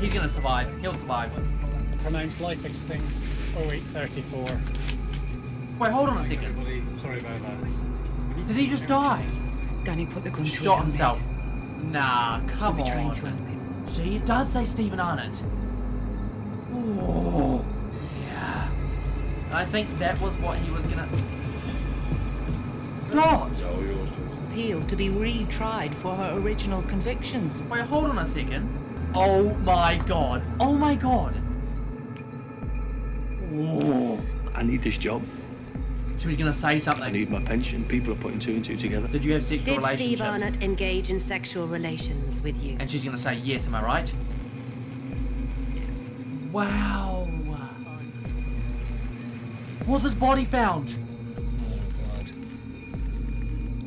He's gonna survive. He'll survive. Pronounced life extinct. 0834. Wait, hold on a second. Everybody, sorry about that. Did he just die? Danny put the gun to his Shot own himself. head. Nah, come We're on. trying to help him. See, it does say Stephen Arnott. Oh, yeah. I think that was what he was gonna... Dot! Appeal to be retried for her original convictions. Wait, hold on a second. Oh my god. Oh my god. Oh. I need this job. She was gonna say I something. need my pension. People are putting two and two together. Did you have sexual Did relationships? Steve Arnott engage in sexual relations with you? And she's gonna say yes, am I right? Yes. Wow. Was his body found? Oh, God.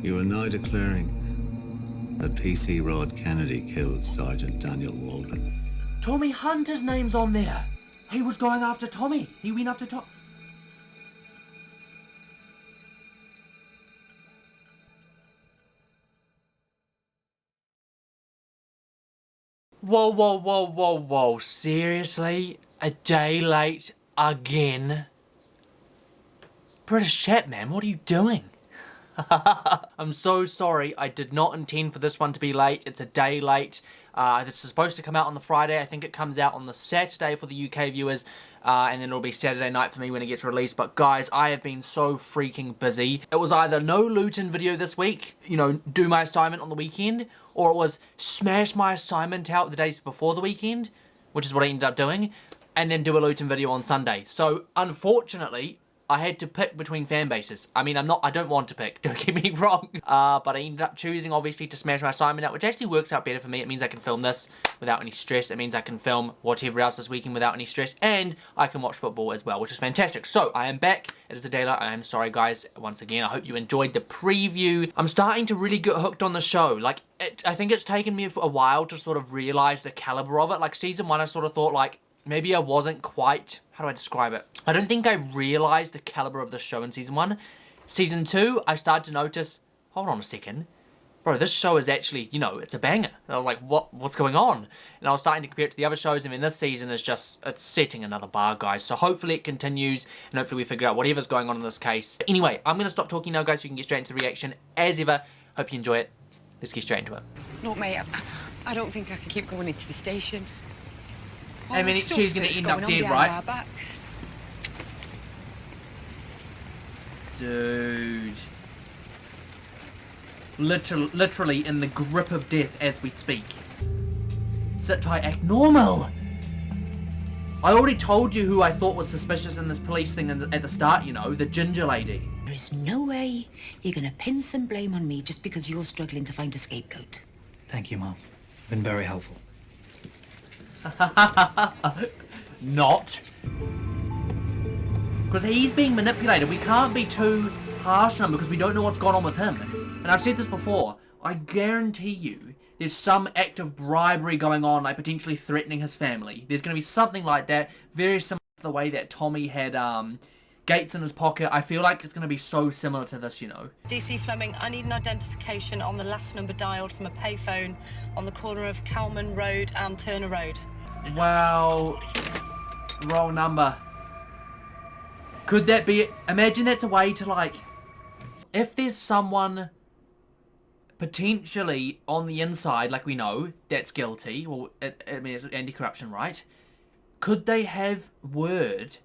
You are now declaring that PC Rod Kennedy killed Sergeant Daniel Waldron. Tommy Hunter's name's on there. He was going after Tommy. He went after Tom. Whoa, whoa, whoa, whoa, whoa. Seriously? A day late again? British chat, man, what are you doing? I'm so sorry. I did not intend for this one to be late. It's a day late. This is supposed to come out on the Friday. I think it comes out on the Saturday for the UK viewers. And then it'll be Saturday night for me when it gets released. But guys, I have been so freaking busy. It was either no Luton video this week, you know, do my assignment on the weekend, or it was smash my assignment out the days before the weekend, which is what I ended up doing, and then do a Luton video on Sunday. So, unfortunately, I had to pick between fan bases. I mean, I don't want to pick, don't get me wrong. But I ended up choosing, obviously, to smash my assignment out, which actually works out better for me. It means I can film this without any stress. It means I can film whatever else this weekend without any stress. And I can watch football as well, which is fantastic. So, I am back. It is the daylight. I am sorry, guys, once again. I hope you enjoyed the preview. I'm starting to really get hooked on the show. Like, I think it's taken me a while to sort of realize the caliber of it. Like, season 1, I sort of thought, like, maybe I wasn't quite... How do I describe it? I don't think I realized the caliber of the show in season 1. Season 2, I started to notice, hold on a second. Bro, this show is actually, you know, it's a banger. And I was like, what's going on? And I was starting to compare it to the other shows. I mean, this season is just, it's setting another bar, guys. So hopefully it continues, and hopefully we figure out whatever's going on in this case. But anyway, I'm going to stop talking now, guys, so you can get straight into the reaction. As ever, hope you enjoy it. Let's get straight into it. No, mate, I don't think I can keep going into the station. I mean, she's going to end up dead, right? Dude. Literally in the grip of death as we speak. Sit tight, act normal. I already told you who I thought was suspicious in this police thing at the start, you know, the ginger lady. There is no way you're going to pin some blame on me just because you're struggling to find a scapegoat. Thank you, Mum. Been very helpful. Not. Because he's being manipulated. We can't be too harsh on him because we don't know what's gone on with him. And I've said this before. I guarantee you there's some act of bribery going on, like potentially threatening his family. There's going to be something like that, very similar to the way that Tommy had Gates in his pocket. I feel like it's going to be so similar to this, you know. DC Fleming, I need an identification on the last number dialed from a payphone on the corner of Cowman Road and Turner Road. Well, wrong number. Could that be... Imagine that's a way to, like... If there's someone potentially on the inside, like we know, that's guilty, well, I mean, it's anti-corruption, right? Could they have word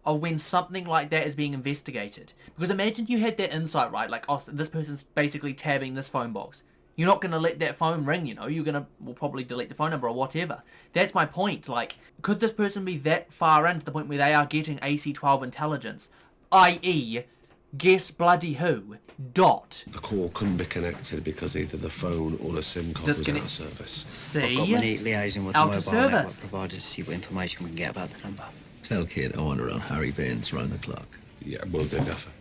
of when something like that is being investigated? Because imagine you had that insight, right? Like, oh, this person's basically tabbing this phone box. You're not going to let that phone ring, you know? You're going to, well, probably delete the phone number or whatever. That's my point. Like, could this person be that far in to the point where they are getting AC-12 intelligence? I.e., guess bloody who? Dot. The call couldn't be connected because either the phone or the SIM card was out of service. See? I've got money liaising with the mobile network provider to see what information we can get about the number. Tell Kid I want around Harry Baines round the clock. Yeah, will do, Gaffer.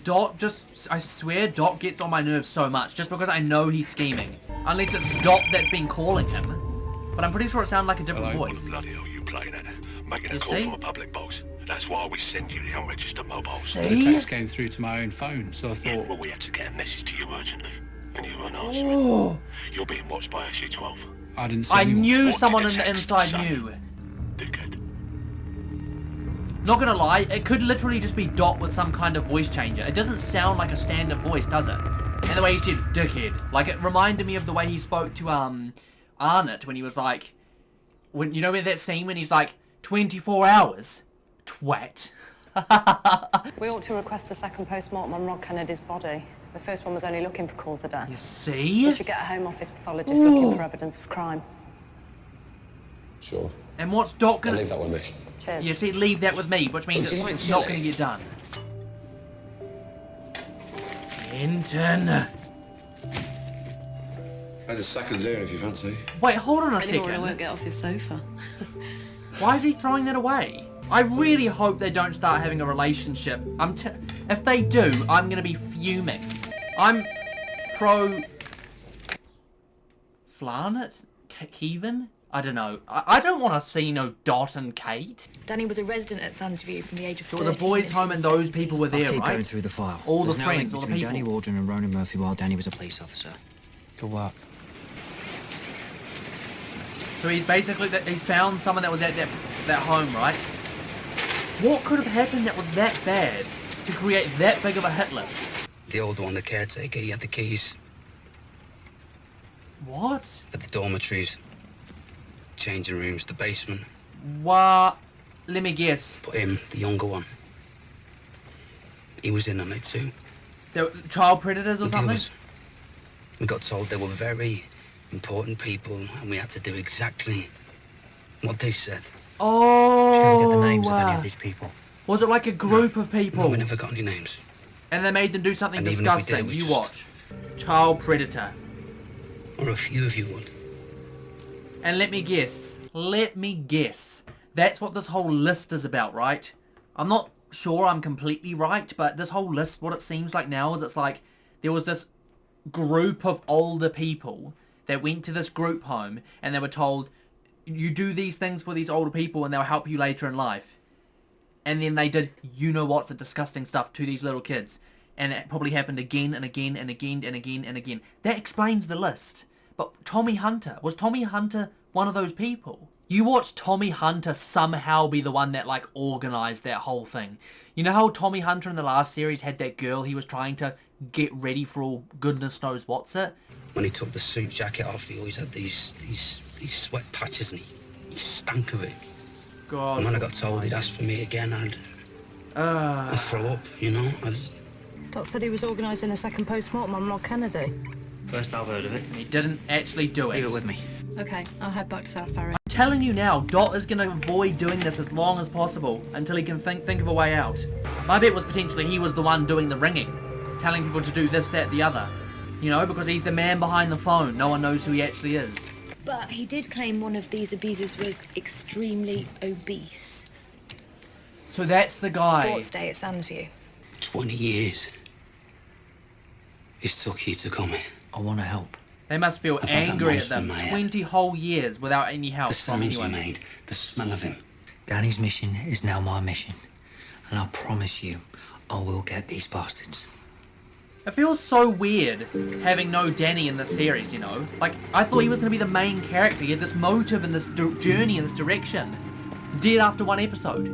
Dot just, I swear Dot gets on my nerves so much just because I know he's scheming. Unless it's Dot that's been calling him. But I'm pretty sure it sounded like a different voice. What the bloody hell are you playing at? Making a You call see? from a public box. That's why we send you the unregistered mobiles. See? The text came through to my own phone, so I thought... Well, we had to get a message to you urgently, and you weren't answering. Oh. You're being watched by SU-12. I didn't see I anyone. knew someone in the inside knew. Not gonna lie, it could literally just be Dot with some kind of voice changer. It doesn't sound like a standard voice, does it? And the way he said dickhead. Like, it reminded me of the way he spoke to, Arnott when he was like... when you know in that scene when he's like, 24 hours? Twat. We ought to request a second post-mortem on Rod Kennedy's body. The first one was only looking for cause of death. You see? We should get a Home Office pathologist looking for evidence of crime. Sure. And what's Dot I'll gonna... leave that with me. Cheers. You see, leave that with me, which means Would you it's like not chili? gonna get done. Denton. There's seconds here if you fancy. Wait, hold on a Anymore, I won't second. get off his sofa. Why is he throwing that away? I really hope they don't start having a relationship. If they do, I'm gonna be fuming. I'm pro... Flarnet? Kevin? I don't know. I don't want to see no Dot and Kate. Danny was a resident at Sandsview from the age of 13. It was a boys' home and those people were there, I'll keep right? going through the file. All the There's no link friends, all the between people. Danny Waldron and Ronan Murphy while Danny was a police officer. Good work. So he's basically... he's found someone that was at that home, right? What could have happened that was that bad to create that big of a hit list? The old one, the caretaker, he had the keys What? for the dormitories, changing rooms, the basement. What? Let me guess. But him, the younger one, he was in on it too. They were child predators or But something? we got told they were very important people and we had to do exactly what they said. Oh, Get the names of any of these people. was it like a group of No, people? we never got any names. And they made them do something And even if we did, disgusting. we You just- watch. Child predator. Or a few of you would. And let me guess. That's what this whole list is about, right? I'm not sure I'm completely right, but this whole list, what it seems like now is it's like there was this group of older people that went to this group home and they were told, you do these things for these older people and they'll help you later in life. And then they did, you know what's a disgusting stuff to these little kids. And it probably happened again and again and again and again and again. That explains the list. But Tommy Hunter, was Tommy Hunter one of those people? You watched Tommy Hunter somehow be the one that like organised that whole thing. You know how Tommy Hunter in the last series had that girl he was trying to get ready for all goodness knows what's it? When he took the suit jacket off, he always had these sweat patches and he stank of it. God. And when I got told he'd ask for me again, I'd throw up, you know? Dot said he was organising a second post-mortem on Rod Kennedy. First I've heard of it. And he didn't actually do it. Leave it with me. Okay, I'll head back to South Ferry. I'm telling you now, Dot is going to avoid doing this as long as possible until he can think of a way out. My bet was potentially he was the one doing the ringing, telling people to do this, that, the other. You know, because he's the man behind the phone. No one knows who he actually is. But he did claim one of these abusers was extremely obese. So that's the guy. Sports day at Sandsview. 20 years. It's took you to come here. I want to help. They must feel I've had that angry at monster in them. my head. 20 whole years without any help The from sounds he anyone. made, the smell of him. Danny's mission is now my mission. And I promise you, I will get these bastards. It feels so weird having no Danny in this series, you know? Like, I thought he was going to be the main character. He had this motive and this journey in this direction. Dead after one episode.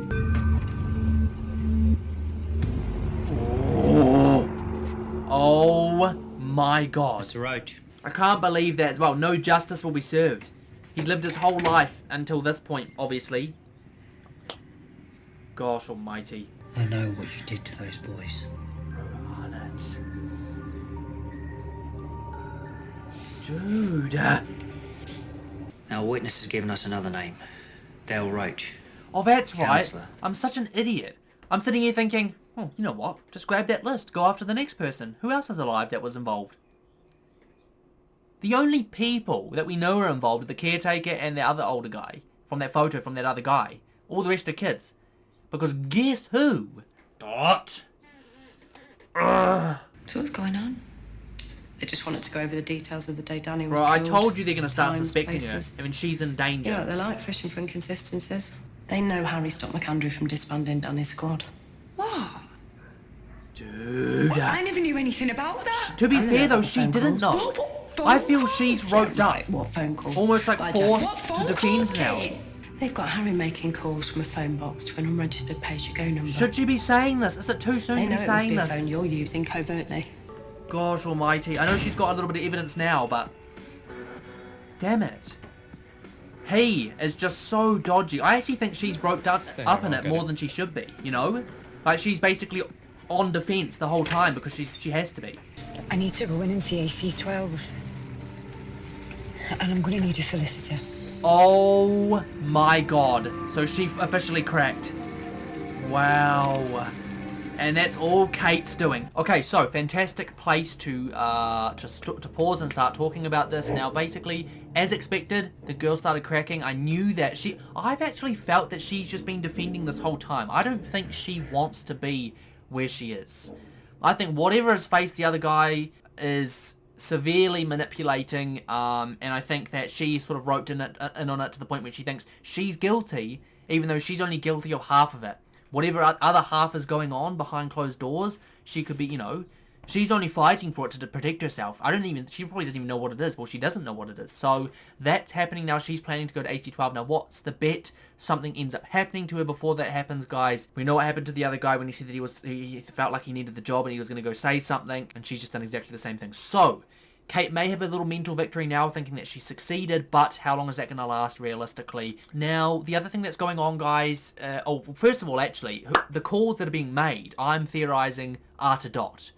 Oh my god. Mr. Roach. I can't believe that as well. No justice will be served. He's lived his whole life until this point, obviously. Gosh almighty. I know what you did to those boys. Honest. Dude. Now, a witness has given us another name. Dale Roach. Oh, that's right. Counselor. I'm such an idiot. I'm sitting here thinking, oh, you know what? Just grab that list. Go after the next person. Who else is alive that was involved? The only people that we know are involved are the caretaker and the other older guy. From that photo from that other guy. All the rest are kids. Because guess who? Dot. So what's going on? They just wanted to go over the details of the day Danny was Bro, I killed. told you they're going to start Times, suspecting places. her. I mean, she's in danger. You know what they're like, fishing for inconsistencies. They know Harry stopped McAndrew from disbanding Danny's squad. What? Dude. I never knew anything about that. To be I fair know though, about she phone didn't calls. know. I feel she's roped up. What phone calls? Almost like By Jack. forced What to phone defend calls, now. Kate? They've got Harry making calls from a phone box to an unregistered pay-as-you-go number. Should she be saying this? Is it too soon They to know be it must saying be a this? phone you're using covertly. Gosh almighty. I know she's got a little bit of evidence now, but... Damn it. He is just so dodgy. I actually think she's roped up in it more than she should be, you know? Like, she's basically on defence the whole time because she has to be. I need to go in and see AC12. And I'm going to need a solicitor. Oh my god. So she officially cracked. Wow. And that's all Kate's doing. Okay, so fantastic place to pause and start talking about this. Now, basically, as expected, the girl started cracking. I knew that I've actually felt that she's just been defending this whole time. I don't think she wants to be where she is. I think whatever has faced the other guy is severely manipulating, and I think that she sort of roped in on it to the point where she thinks she's guilty, even though she's only guilty of half of it. Whatever other half is going on behind closed doors, she could be, you know, she's only fighting for it to protect herself. She probably doesn't even know what it is. Well, she doesn't know what it is. So that's happening now. She's planning to go to AC12. Now, what's the bet? Something ends up happening to her before that happens, guys. We know what happened to the other guy when he said that he felt like he needed the job and he was going to go say something, and she's just done exactly the same thing. So Kate may have a little mental victory now, thinking that she succeeded, but how long is that going to last realistically? Now, the other thing that's going on, guys, first of all, actually, the calls that are being made, I'm theorizing, are to Dot.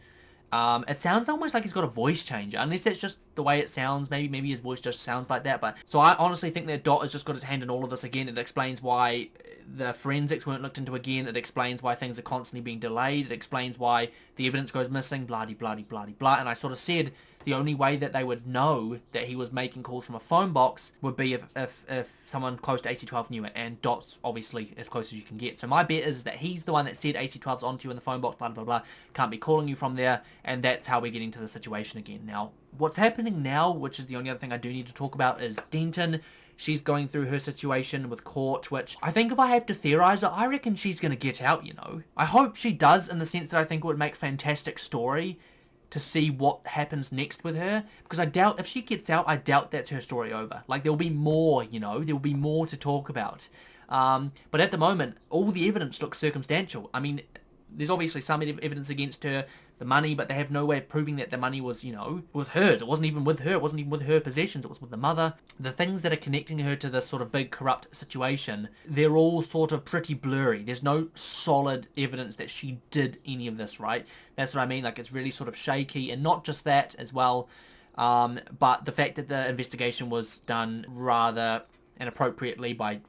It sounds almost like he's got a voice changer, unless it's just the way it sounds. Maybe his voice just sounds like that. But so I honestly think that Dot has just got his hand in all of this again. It explains why the forensics weren't looked into again. It explains why things are constantly being delayed. It explains why the evidence goes missing, blah-de-blah-de-blah-de-blah. And I sort of said the only way that they would know that he was making calls from a phone box would be if someone close to AC12 knew it, and Dot's obviously as close as you can get. So my bet is that he's the one that said AC12's onto you in the phone box, blah, blah, blah, can't be calling you from there, and that's how we get into the situation again. Now, what's happening now, which is the only other thing I do need to talk about, is Denton. She's going through her situation with court, which I think if I have to theorize it, I reckon she's going to get out, you know. I hope she does, in the sense that I think it would make fantastic story to see what happens next with her, because I doubt, if she gets out, I doubt that's her story over. Like, there'll be more, you know, there'll be more to talk about. But at the moment, all the evidence looks circumstantial. I mean, there's obviously some evidence against her, the money, but they have no way of proving that the money was, you know, was hers. It wasn't even with her. It wasn't even with her possessions. It was with the mother. The things that are connecting her to this sort of big corrupt situation, they're all sort of pretty blurry. There's no solid evidence that she did any of this, right? That's what I mean. Like, it's really sort of shaky, and not just that as well, but the fact that the investigation was done rather inappropriately by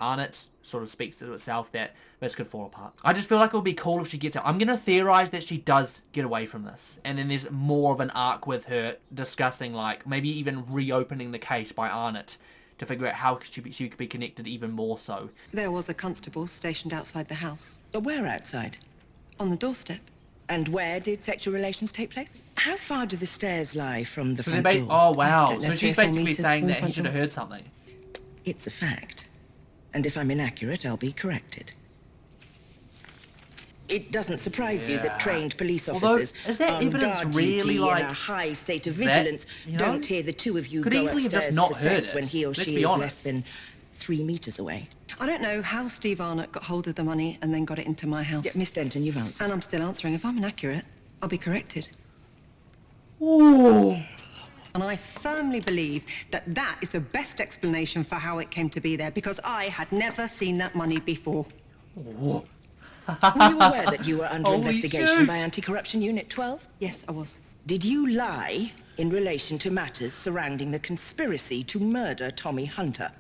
Arnott sort of speaks to itself that this could fall apart. I just feel like it would be cool if she gets out. I'm going to theorize that she does get away from this, and then there's more of an arc with her discussing, like, maybe even reopening the case by Arnott to figure out how she could be connected even more so. There was a constable stationed outside the house. Where outside? On the doorstep. And where did sexual relations take place? How far do the stairs lie from the So front they're door? oh wow, don't know, so 3 she's or 4 basically meters saying from the that he front should have door. heard something. It's a fact. And if I'm inaccurate, I'll be corrected. It doesn't surprise you that trained police Although, officers is that on evidence guard really, duty like, in a high state of that, vigilance you know? don't hear the two of you Could go easily have just upstairs not for heard sex it. when he or Let's she be is honest. less than 3 meters away. I don't know how Steve Arnott got hold of the money and then got it into my house. Yeah, Miss Denton, you've answered. And I'm still answering. If I'm inaccurate, I'll be corrected. Ooh. And I firmly believe that that is the best explanation for how it came to be there, because I had never seen that money before. Ooh. Were you aware that you were under Holy investigation shit. by Anti-Corruption Unit 12? Yes, I was. Did you lie in relation to matters surrounding the conspiracy to murder Tommy Hunter?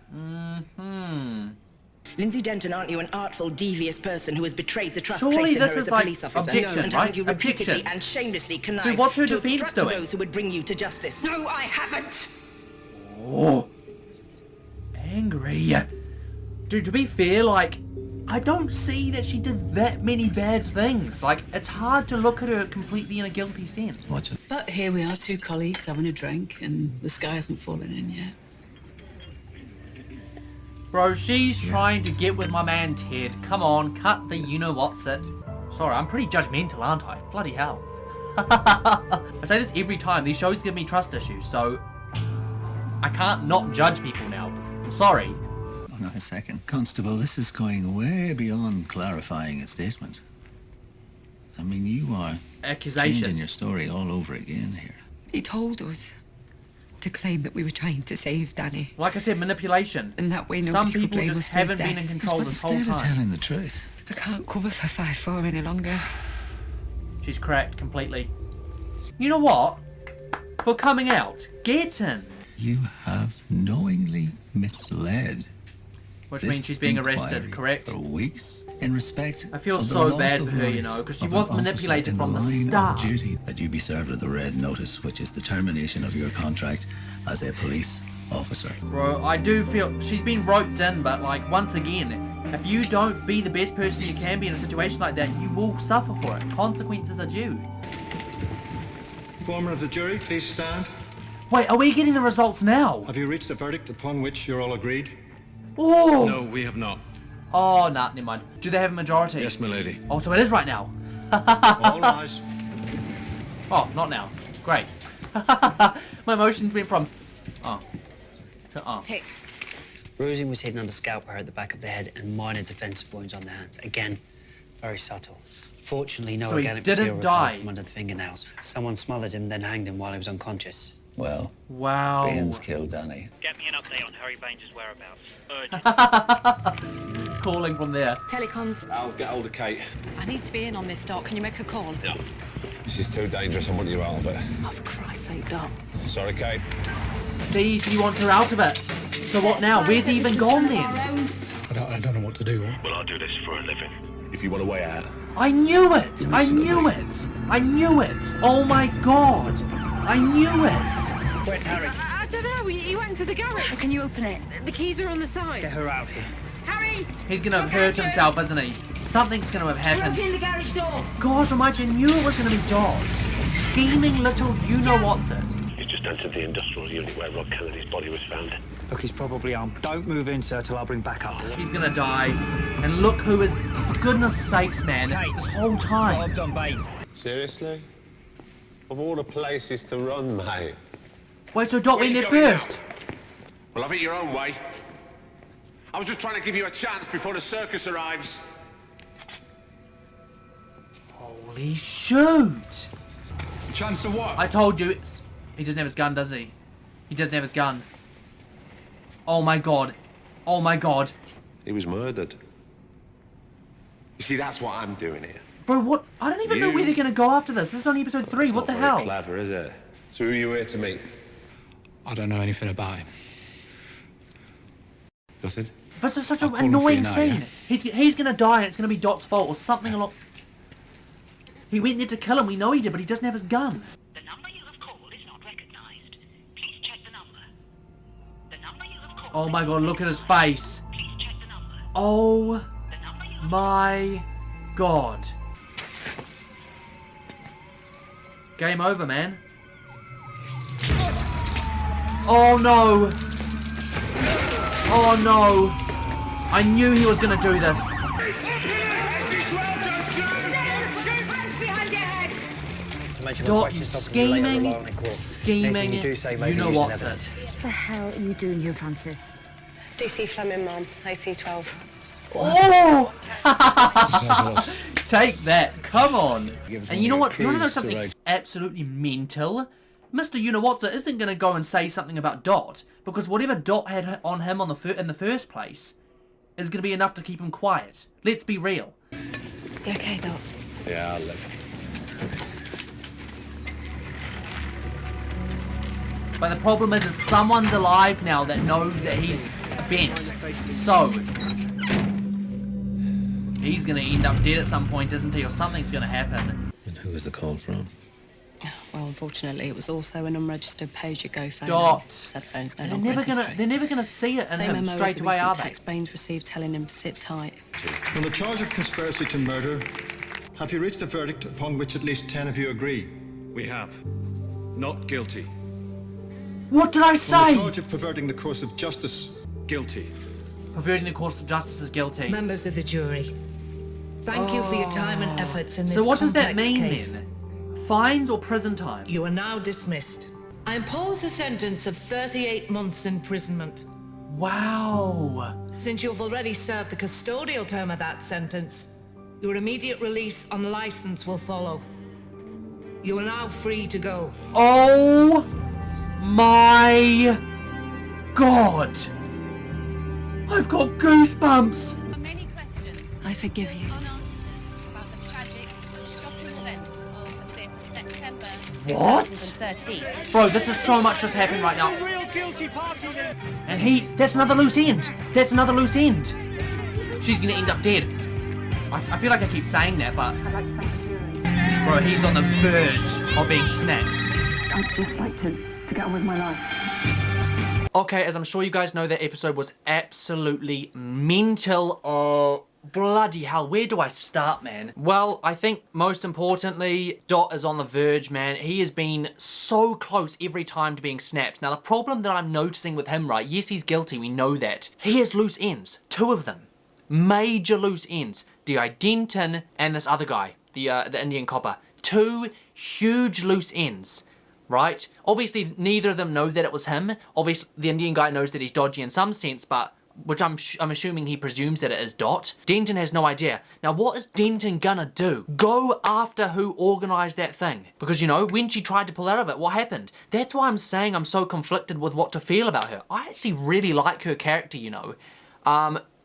Lindsay Denton, aren't you an artful, devious person who has betrayed the trust Surely placed in her this as is a like police officer? objection, and right? haven't you repeatedly Objection. and shamelessly Dude, connived what's her to defense obstruct doing? those who would bring you to justice? No, I haven't! Oh. Angry. Dude, to be fair, like, I don't see that she did that many bad things. Like, it's hard to look at her completely in a guilty sense. But here we are, 2 colleagues having a drink, and the sky hasn't fallen in yet. Bro, she's trying to get with my man Ted. Come on, cut the you-know-what's it. Sorry, I'm pretty judgmental, aren't I? Bloody hell. I say this every time. These shows give me trust issues, so I can't not judge people now. I'm sorry. Oh, now a second. Constable, this is going way beyond clarifying a statement. I mean, you are changing your story all over again here. He told us to claim that we were trying to save Danny. Like I said, manipulation. And that way some nobody could people blame just us for his haven't been in death. control But this whole instead of time. telling the truth. I can't cover for 5-4 any longer. She's cracked completely. You know what? For coming out, Denton. You have knowingly misled. Which this means she's being arrested, inquiry correct? For weeks in respect. I feel of the so loss bad of for her, life you know, because she of was an officer manipulated in from the line of start. duty that you be served with a red notice, which is the termination of your contract as a police officer. Bro, I do feel she's been roped in, but like once again, if you don't be the best person you can be in a situation like that, you will suffer for it. Consequences are due. Foreman of the jury, please stand. Wait, are we getting the results now? Have you reached a verdict upon which you're all agreed? Oh! No, we have not. Oh, nah, never mind. Do they have a majority? Yes, my lady. Oh, so it is right now. All rise. Oh, not now. Great. My emotions went from... Oh. To oh. Pick. Bruising was hidden under scalp hair at the back of the head and minor defensive wounds on the hands. Again, very subtle. Fortunately, no So he organic didn't material die. recovered from under the fingernails. Someone smothered him, then hanged him while he was unconscious. Well, wow. Baines killed Danny. Get me an update on Harry Baines' whereabouts. Urgent. Calling from there. Telecoms. I'll get hold of Kate. I need to be in on this, Doc. Can you make a call? Yeah. She's too dangerous. I want you out of it. Oh, for Christ's sake, Doc. Sorry, Kate. See, he wants her out of it. So what now? Where's he even gone then? I don't know what to do. Well, I do this for a living. If you want a way out. I knew it! I knew it! I knew it! Oh my god! I knew it! Where's Harry? I don't know. He went to the garage. Can you open it? The keys are on the side. Get her out here. Harry! He's gonna have hurt himself, isn't he? Something's gonna have happened. Open the garage door. Gosh, I knew it was gonna be Dot. Scheming little you-know-what's-it. He's just entered the industrial unit where Rod Kennedy's body was found. Look, he's probably armed. Don't move in, sir, till I bring back up. He's gonna die. And look who is, for goodness sakes, man, this whole time. Bob's on Baines. Seriously? Of all the places to run, mate. Wait, so Dot went there first? Well, have it your own way. I was just trying to give you a chance before the circus arrives. Holy shoot! Chance of what? I told you, he doesn't have his gun, does he? He doesn't have his gun. Oh my god. Oh my god. He was murdered. You see, that's what I'm doing here. Bro, what? I don't even know where they're gonna go after this. This is only episode 3. What the hell? Clever, is it? So who are you here to meet? I don't know anything about him. Nothing? This is such I'll an call him for you annoying now, scene. He's gonna die and it's gonna be Dot's fault or something along... He went there to kill him, we know he did, but he doesn't have his gun. The number you have called is not recognized. Please check the number. The number you have called... Oh my god, look at his face. Please check the number. Oh my god. Game over, man. Oh no. Oh no. I knew he was gonna do this. Dot, scheming, you know what's it. What the hell are you doing here, Francis? DC Fleming, Mom. AC-12. Oh! Take that, come on. And you know what? You want to know something absolutely mental? Mr. You-know-what's-it isn't going to go and say something about Dot, because whatever Dot had on him in the first place is going to be enough to keep him quiet. Let's be real. You okay, Dot? Yeah, I'll live. But the problem is someone's alive now that knows that he's bent. So, he's going to end up dead at some point, isn't he? Or something's going to happen. And who is the call from? Well, unfortunately, it was also an unregistered page-ago phone. Dot. Said phone's no They're longer in never history. gonna see it in Same him MO straight as the away, are recent they? text Baines received telling him to sit tight. On the charge of conspiracy to murder, have you reached a verdict upon which at least 10 of you agree? We have. Not guilty. What did I On say? the charge of perverting the course of justice. Guilty. Perverting the course of justice is guilty. Members of the jury, thank you for your time and efforts in this So what does that complex mean case. then? Fines or prison time? You are now dismissed. I impose a sentence of 38 months imprisonment. Wow. Since you've already served the custodial term of that sentence, your immediate release on license will follow. You are now free to go. Oh my God. I've got goosebumps. I forgive you. What? Bro, this is so much just happening right now. And that's another loose end. That's another loose end. She's gonna end up dead. I feel like I keep saying that, but... Bro, he's on the verge of being snapped. I'd just like to get on with my life. Okay, as I'm sure you guys know, that episode was absolutely mental. Oh, bloody hell, where do I start, man? Well, I think most importantly, Dot is on the verge, man. He has been so close every time to being snapped. Now, the problem that I'm noticing with him, right, yes, he's guilty, we know that. He has loose ends, 2 of them. Major loose ends. D.I. Denton and this other guy, the Indian copper. 2 huge loose ends. Right? Obviously, neither of them know that it was him. Obviously, the Indian guy knows that he's dodgy in some sense, but... which I'm assuming he presumes that it is Dot. Denton has no idea. Now, what is Denton gonna do? Go after who organised that thing. Because, you know, when she tried to pull out of it, what happened? That's why I'm saying I'm so conflicted with what to feel about her. I actually really like her character, you know.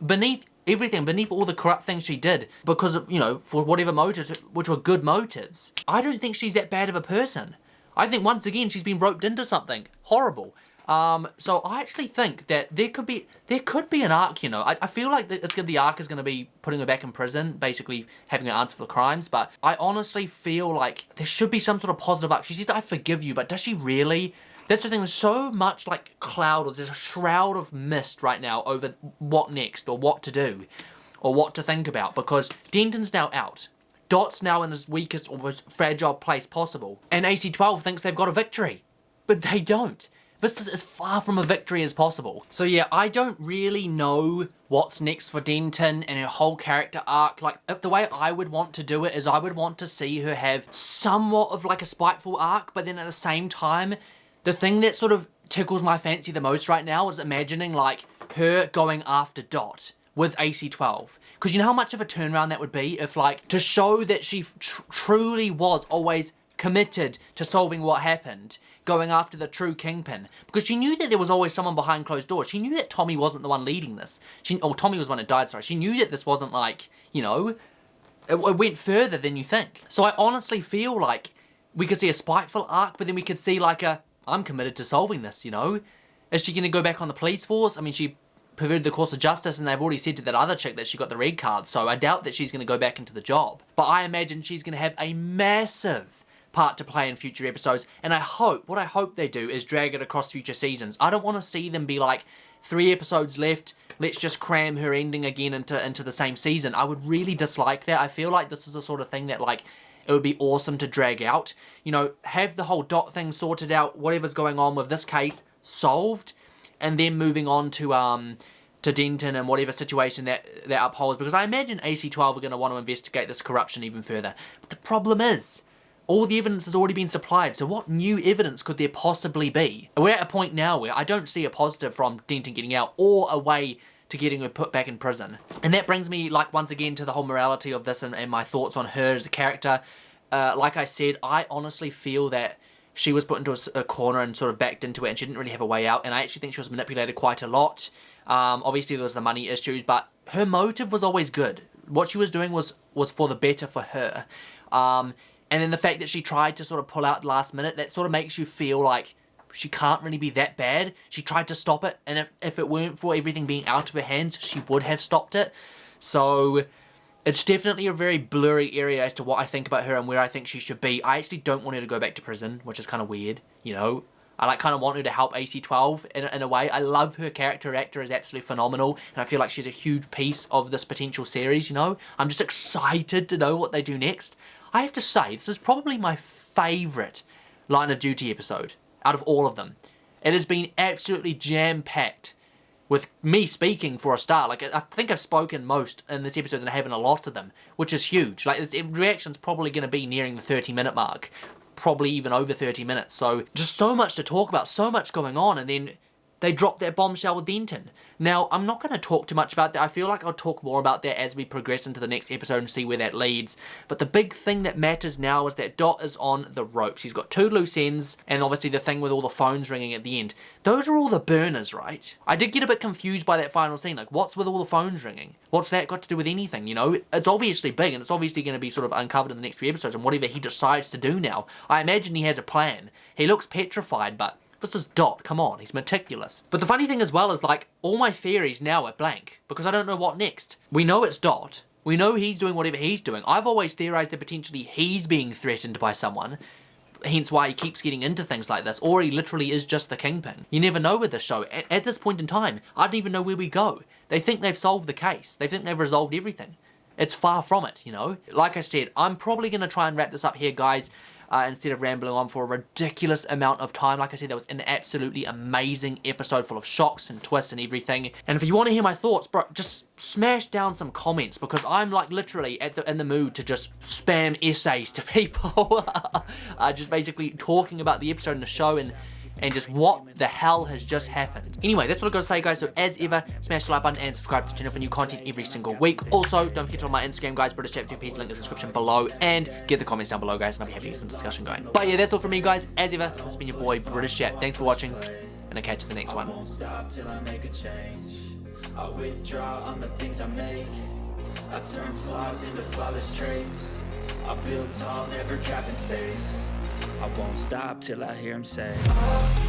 Beneath everything, beneath all the corrupt things she did, because of, you know, for whatever motives, which were good motives, I don't think she's that bad of a person. I think, once again, she's been roped into something horrible. So I actually think that there could be an arc, you know. I feel like the arc is going to be putting her back in prison, basically having her answer for crimes, but I honestly feel like there should be some sort of positive arc. She says, I forgive you, but does she really? That's the thing, there's so much like cloud, or there's a shroud of mist right now over what next, or what to do, or what to think about, because Denton's now out. Dot's now in his weakest or most fragile place possible. And AC-12 thinks they've got a victory. But they don't. This is as far from a victory as possible. So yeah, I don't really know what's next for Denton and her whole character arc. Like, if the way I would want to do it is I would want to see her have somewhat of like a spiteful arc, but then at the same time, the thing that sort of tickles my fancy the most right now is imagining like her going after Dot with AC-12. Because you know how much of a turnaround that would be if, like, to show that she truly was always committed to solving what happened, going after the true kingpin. Because she knew that there was always someone behind closed doors. She knew that Tommy wasn't the one leading this. Tommy was the one who died, sorry. She knew that this wasn't like, you know, it went further than you think. So I honestly feel like we could see a spiteful arc, but then we could see like I'm committed to solving this, you know? Is she going to go back on the police force? I mean, she perverted the course of justice, and they've already said to that other chick that she got the red card, so I doubt that she's going to go back into the job. But I imagine she's going to have a massive part to play in future episodes, and what I hope they do is drag it across future seasons. I don't want to see them be like, 3 episodes left, let's just cram her ending again into the same season. I would really dislike that. I feel like this is the sort of thing that, like, it would be awesome to drag out. You know, have the whole Dot thing sorted out, whatever's going on with this case solved, and then moving on to Denton and whatever situation that upholds, because I imagine AC-12 are going to want to investigate this corruption even further. But the problem is, all the evidence has already been supplied, so what new evidence could there possibly be? We're at a point now where I don't see a positive from Denton getting out, or a way to getting her put back in prison. And that brings me, like, once again to the whole morality of this and my thoughts on her as a character. Like I said, I honestly feel that she was put into a corner and sort of backed into it, and she didn't really have a way out, and I actually think she was manipulated quite a lot. Obviously there was the money issues, but her motive was always good. What she was doing was for the better for her. And then the fact that she tried to sort of pull out last minute, that sort of makes you feel like she can't really be that bad. She tried to stop it, and if it weren't for everything being out of her hands, she would have stopped it. So it's definitely a very blurry area as to what I think about her and where I think she should be. I actually don't want her to go back to prison, which is kind of weird, you know. I kind of want her to help AC-12 in a way. I love her character. Her actor is absolutely phenomenal, and I feel like she's a huge piece of this potential series, you know. I'm just excited to know what they do next. I have to say, this is probably my favourite Line of Duty episode out of all of them. It has been absolutely jam-packed with me speaking for a start. Like, I think I've spoken most in this episode and I have in a lot of them, which is huge. Like, this reaction's probably going to be nearing the 30-minute mark, probably even over 30 minutes. So just so much to talk about, so much going on, and then they dropped that bombshell with Denton. Now, I'm not going to talk too much about that. I feel like I'll talk more about that as we progress into the next episode and see where that leads. But the big thing that matters now is that Dot is on the ropes. He's got 2 loose ends, and obviously the thing with all the phones ringing at the end. Those are all the burners, right? I did get a bit confused by that final scene. Like, what's with all the phones ringing? What's that got to do with anything, you know? It's obviously big, and it's obviously going to be sort of uncovered in the next few episodes, and whatever he decides to do now. I imagine he has a plan. He looks petrified, but this is Dot, come on, he's meticulous. But the funny thing as well is, like, all my theories now are blank, because I don't know what next. We know it's Dot. We know he's doing whatever he's doing. I've always theorized that potentially he's being threatened by someone, hence why he keeps getting into things like this, or he literally is just the kingpin. You never know with this show. At this point in time, I don't even know where we go. They think they've solved the case. They think they've resolved everything. It's far from it, you know? Like I said, I'm probably going to try and wrap this up here, guys, instead of rambling on for a ridiculous amount of time. Like I said, that was an absolutely amazing episode full of shocks and twists and everything. And if you want to hear my thoughts, bro, just smash down some comments, because I'm like literally in the mood to just spam essays to people. Just basically talking about the episode and the show and just what the hell has just happened. Anyway, that's what I've got to say, guys. So as ever, smash the like button and subscribe to the channel for new content every single week. Also, don't forget to follow my Instagram, guys, British Chat 2 Piece, link in the description below, and get the comments down below, guys, and I'll be happy to get some discussion going. But yeah, that's all from me, guys. As ever, this has been your boy, British Chat. Thanks for watching, and I'll catch you in the next one. I won't stop till I make a change. I withdraw on the things I make. I turn flaws into flawless traits. I build tall, never capped in space. I won't stop till I hear him say, oh.